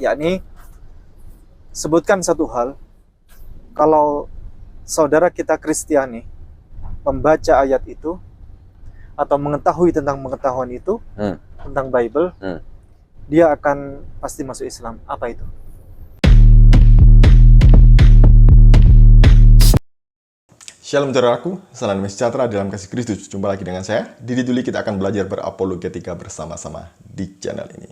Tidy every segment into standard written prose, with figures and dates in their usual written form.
yakni sebutkan satu hal, kalau saudara kita Kristiani membaca ayat itu atau mengetahui tentang pengetahuan itu tentang Bible, dia akan pasti masuk Islam. Apa itu? Shalom saudaraku, salam damai sejahtera dalam kasih Kristus. Jumpa lagi dengan saya, Didi Duli. Kita akan belajar berapologetika bersama-sama di channel ini.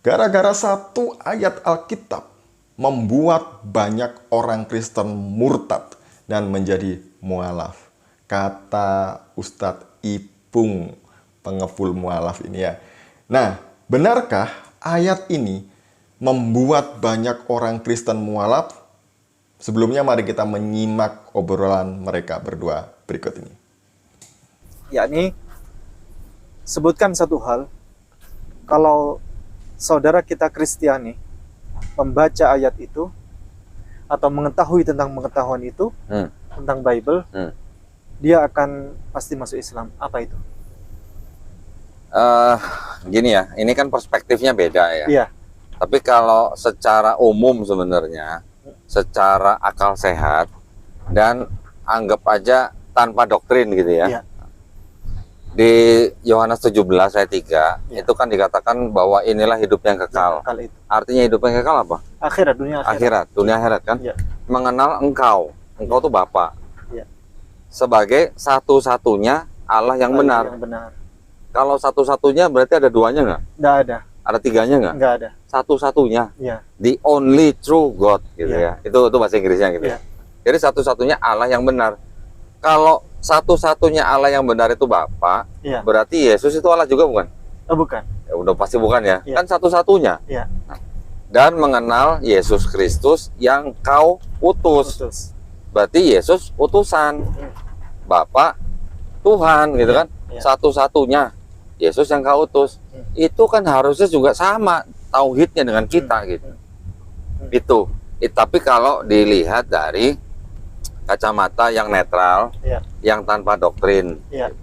Gara-gara satu ayat Alkitab membuat banyak orang Kristen murtad dan menjadi mualaf. Kata Ustadz Ipung, pengepul mualaf ini ya. Nah, benarkah ayat ini membuat banyak orang Kristen mualaf? Sebelumnya mari kita menyimak obrolan mereka berdua berikut ini. Yakni sebutkan satu hal, kalau saudara kita Kristiani membaca ayat itu atau mengetahui tentang pengetahuan itu tentang Bible, dia akan pasti masuk Islam. Apa itu? Gini ya, ini kan perspektifnya beda ya. Iya. Tapi kalau secara umum sebenarnya, secara akal sehat dan anggap aja tanpa doktrin gitu ya. Iya. Di Yohanes 17 ayat 3 Iya. itu kan dikatakan bahwa inilah hidup yang kekal. Kali itu. Artinya hidup yang kekal apa? Akhirat, dunia akhirat. Dunia akhirat kan? Iya. Mengenal engkau tuh Bapa. Iya. Sebagai satu-satunya Allah yang benar. Yang benar. Kalau satu-satunya berarti ada duanya nggak? Nggak ada. Ada tiganya nggak? Nggak ada. Satu-satunya. Iya. The only true God gitu Iya. ya. Itu bahasa Inggrisnya gitu. Iya. Jadi satu-satunya Allah yang benar. Kalau satu-satunya Allah yang benar itu Bapa, Iya. berarti Yesus itu Allah juga bukan? Oh, bukan. Ya udah pasti bukan ya. Iya. Kan satu-satunya. Iya. Dan mengenal Yesus Kristus yang kau utus. Khusus. Berarti Yesus utusan. Bapa Tuhan gitu Iya. kan. Iya. Satu-satunya Yesus yang kau utus. Itu kan harusnya juga sama tauhidnya dengan kita gitu. Itu. Tapi kalau dilihat dari kacamata yang netral, Iya. yang tanpa doktrin. Iya.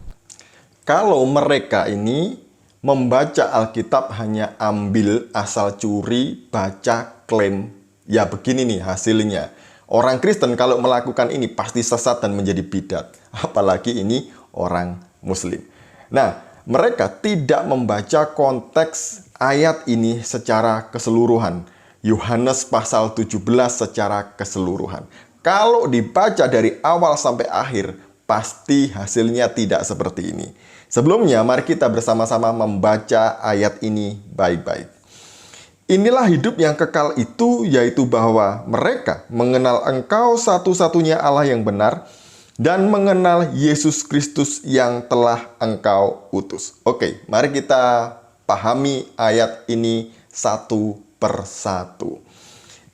Kalau mereka ini membaca Alkitab hanya ambil asal curi, baca, klaim, ya begini nih hasilnya. Orang Kristen kalau melakukan ini pasti sesat dan menjadi bidat. Apalagi ini orang Muslim. Nah, mereka tidak membaca konteks ayat ini secara keseluruhan. Yohanes pasal 17 secara keseluruhan. Kalau dibaca dari awal sampai akhir, pasti hasilnya tidak seperti ini. Sebelumnya, mari kita bersama-sama membaca ayat ini baik-baik. Inilah hidup yang kekal itu, yaitu bahwa mereka mengenal Engkau satu-satunya Allah yang benar, dan mengenal Yesus Kristus yang telah Engkau utus. Oke, mari kita pahami ayat ini satu persatu.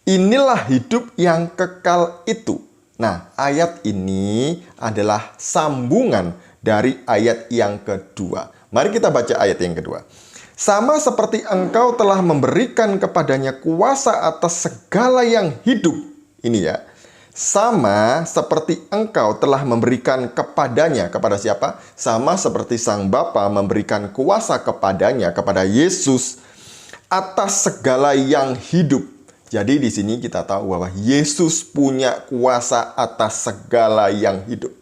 Inilah hidup yang kekal itu. Nah, ayat ini adalah sambungan dari ayat yang kedua. Mari kita baca ayat yang kedua. Sama seperti Engkau telah memberikan kepadanya kuasa atas segala yang hidup. Ini ya. Sama seperti Engkau telah memberikan kepadanya. Kepada siapa? Sama seperti Sang Bapa memberikan kuasa kepadanya, kepada Yesus, atas segala yang hidup. Jadi di sini kita tahu bahwa Yesus punya kuasa atas segala yang hidup.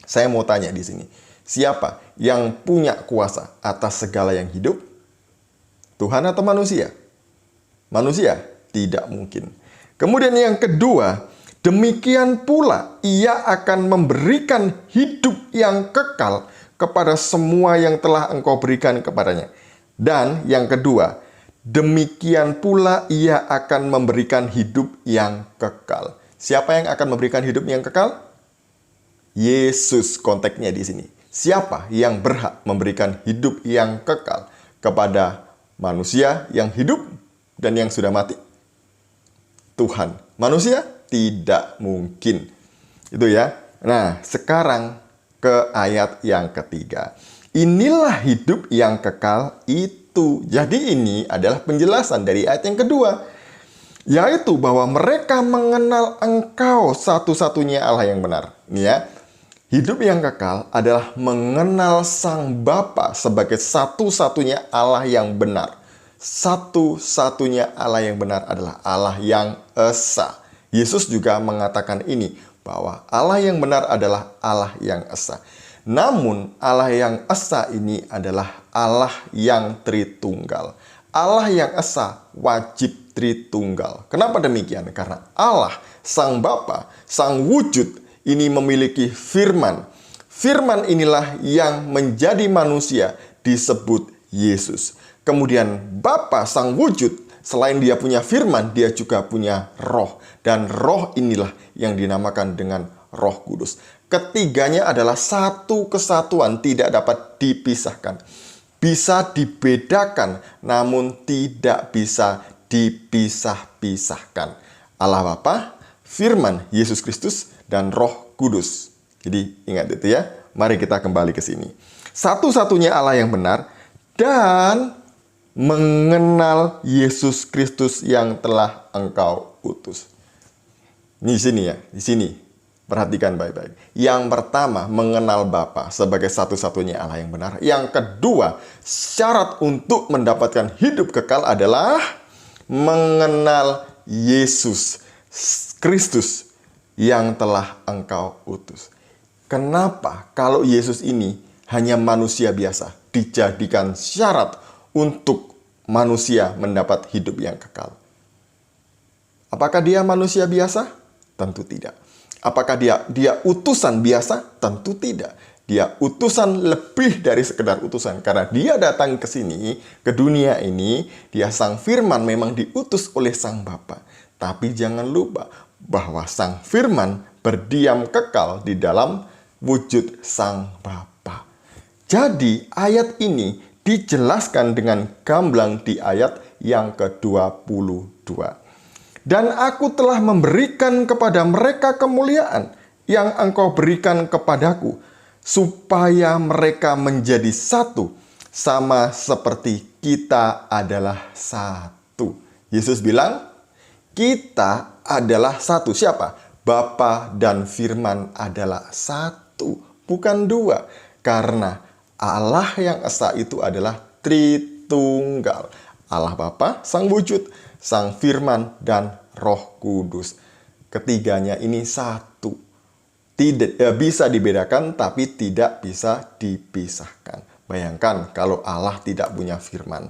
Saya mau tanya di sini, siapa yang punya kuasa atas segala yang hidup? Tuhan atau manusia? Manusia? Tidak mungkin. Kemudian yang kedua, demikian pula ia akan memberikan hidup yang kekal kepada semua yang telah Engkau berikan kepadanya. Dan yang kedua, demikian pula ia akan memberikan hidup yang kekal. Siapa yang akan memberikan hidup yang kekal? Yesus, konteksnya di sini. Siapa yang berhak memberikan hidup yang kekal kepada manusia yang hidup dan yang sudah mati? Tuhan. Manusia? Tidak mungkin. Itu ya. Nah, sekarang ke ayat yang ketiga. Inilah hidup yang kekal itu. Jadi ini adalah penjelasan dari ayat yang kedua. Yaitu bahwa mereka mengenal Engkau satu-satunya Allah yang benar. Ini ya. Hidup yang kekal adalah mengenal Sang Bapa sebagai satu-satunya Allah yang benar. Satu-satunya Allah yang benar adalah Allah yang esa. Yesus juga mengatakan ini, bahwa Allah yang benar adalah Allah yang esa. Namun Allah yang esa ini adalah Allah yang Tritunggal. Allah yang esa wajib Tritunggal. Kenapa demikian? Karena Allah, Sang Bapa, Sang Wujud ini memiliki firman. Firman inilah yang menjadi manusia disebut Yesus. Kemudian Bapa, Sang Wujud, selain dia punya firman, dia juga punya roh. Dan roh inilah yang dinamakan dengan Roh Kudus. Ketiganya adalah satu kesatuan, tidak dapat dipisahkan. Bisa dibedakan, namun tidak bisa dipisah-pisahkan. Allah Bapa, firman Yesus Kristus, dan Roh Kudus. Jadi ingat itu ya. Mari kita kembali ke sini. Satu-satunya Allah yang benar dan mengenal Yesus Kristus yang telah engkau utus. Di sini ya, di sini. Perhatikan baik-baik. Yang pertama, mengenal Bapa sebagai satu-satunya Allah yang benar. Yang kedua, syarat untuk mendapatkan hidup kekal adalah mengenal Yesus Kristus yang telah engkau utus. Kenapa kalau Yesus ini hanya manusia biasa dijadikan syarat untuk manusia mendapat hidup yang kekal? Apakah dia manusia biasa? Tentu tidak. Apakah dia utusan biasa? Tentu tidak. Dia utusan lebih dari sekedar utusan. Karena dia datang ke sini, ke dunia ini, dia Sang Firman memang diutus oleh Sang Bapa. Tapi jangan lupa bahwa Sang Firman berdiam kekal di dalam wujud Sang Bapa. Jadi ayat ini dijelaskan dengan gamblang di ayat yang ke-22. Dan aku telah memberikan kepada mereka kemuliaan yang engkau berikan kepadaku, supaya mereka menjadi satu, sama seperti kita adalah satu. Yesus bilang, kita adalah satu. Siapa? Bapa dan Firman adalah satu, bukan dua. Karena Allah yang esa itu adalah Tritunggal. Allah Bapa, Sang Wujud, Sang Firman, dan Roh Kudus. Ketiganya ini satu. Tidak bisa dibedakan, tapi tidak bisa dipisahkan. Bayangkan kalau Allah tidak punya firman.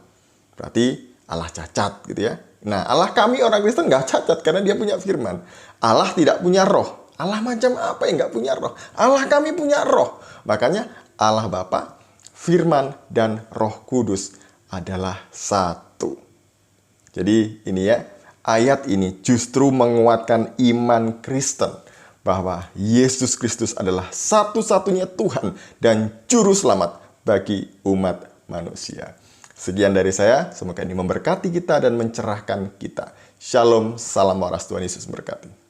Berarti Allah cacat gitu ya. Nah, Allah kami orang Kristen nggak cacat karena dia punya firman. Allah tidak punya roh. Allah macam apa yang nggak punya roh? Allah kami punya roh. Makanya Allah Bapa, Firman, dan Roh Kudus adalah satu. Jadi ini ya, ayat ini justru menguatkan iman Kristen bahwa Yesus Kristus adalah satu-satunya Tuhan dan Juru Selamat bagi umat manusia. Sekian dari saya, semoga ini memberkati kita dan mencerahkan kita. Shalom, salam waras, Tuhan Yesus memberkati.